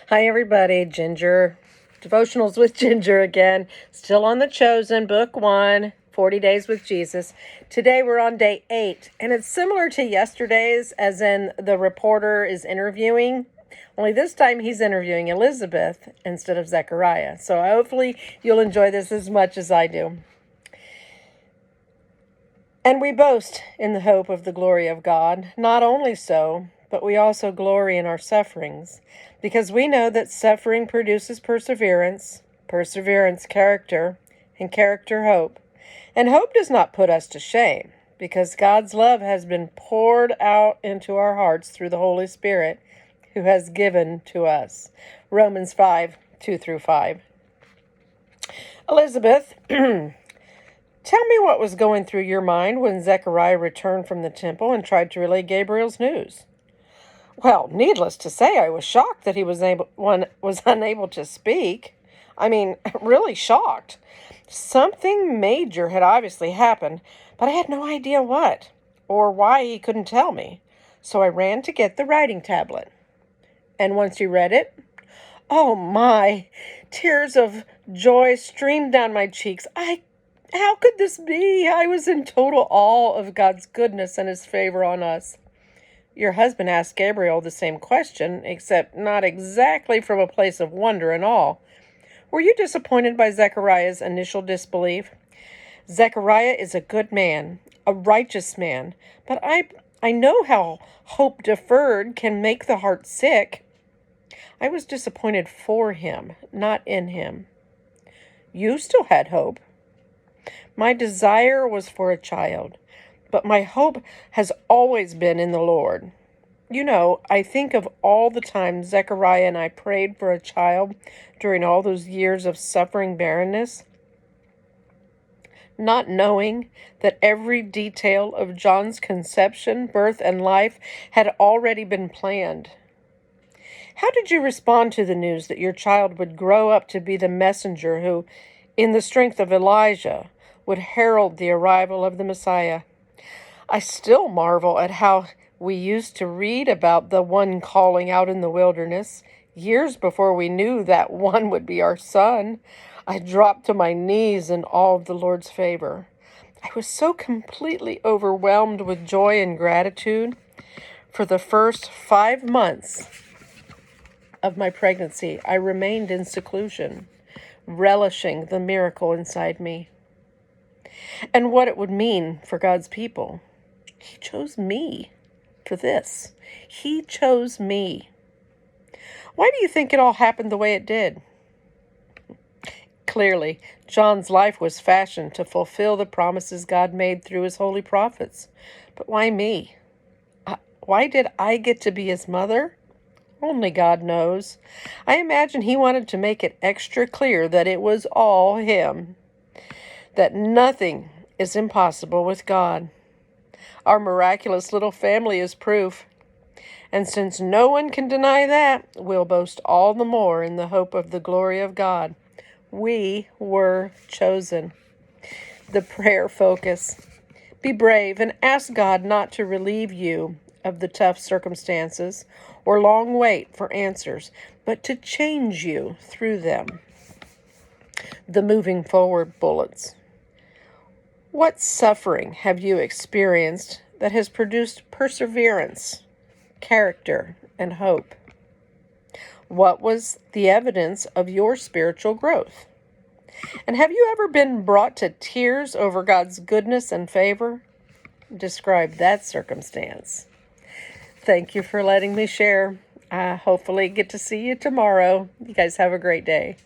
Hi, everybody. Ginger. Devotionals with Ginger again. Still on The Chosen, Book 1, 40 Days with Jesus. Today we're on day 8, and it's similar to yesterday's, as in the reporter is interviewing. Only this time he's interviewing Elizabeth instead of Zechariah. So hopefully you'll enjoy this as much as I do. And we boast in the hope of the glory of God. Not only so, but we also glory in our sufferings, because we know that suffering produces perseverance, perseverance character, and character hope. And hope does not put us to shame, because God's love has been poured out into our hearts through the Holy Spirit, who has given to us. Romans 5, 2 through 5. Elizabeth, tell me what was going through your mind when Zechariah returned from the temple and tried to relay Gabriel's news. Well, needless to say, I was shocked that he was unable to speak. Really shocked. Something major had obviously happened, but I had no idea what, or why he couldn't tell me. So I ran to get the writing tablet. And once he read it, oh my, tears of joy streamed down my cheeks. How could this be? I was in total awe of God's goodness and his favor on us. Your husband asked Gabriel the same question, except not exactly from a place of wonder and awe. Were you disappointed by Zechariah's initial disbelief? Zechariah is a good man, a righteous man, but I know how hope deferred can make the heart sick. I was disappointed for him, not in him. You still had hope. My desire was for a child, but my hope has always been in the Lord. You know, I think of all the times Zechariah and I prayed for a child during all those years of suffering barrenness, not knowing that every detail of John's conception, birth, and life had already been planned. How did you respond to the news that your child would grow up to be the messenger who, in the strength of Elijah, would herald the arrival of the Messiah? I still marvel at how we used to read about the one calling out in the wilderness, years before we knew that one would be our son. I dropped to my knees in awe of the Lord's favor. I was so completely overwhelmed with joy and gratitude. For the first 5 months of my pregnancy, I remained in seclusion, relishing the miracle inside me and what it would mean for God's people. He chose me for this. He chose me. Why do you think it all happened the way it did? Clearly, John's life was fashioned to fulfill the promises God made through his holy prophets. But why me? Why did I get to be his mother? Only God knows. I imagine he wanted to make it extra clear that it was all him, that nothing is impossible with God. Our miraculous little family is proof. And since no one can deny that, we'll boast all the more in the hope of the glory of God. We were chosen. The prayer focus. Be brave and ask God not to relieve you of the tough circumstances or long wait for answers, but to change you through them. The moving forward bullets. What suffering have you experienced that has produced perseverance, character, and hope? What was the evidence of your spiritual growth? And have you ever been brought to tears over God's goodness and favor? Describe that circumstance. Thank you for letting me share. Hopefully get to see you tomorrow. You guys have a great day.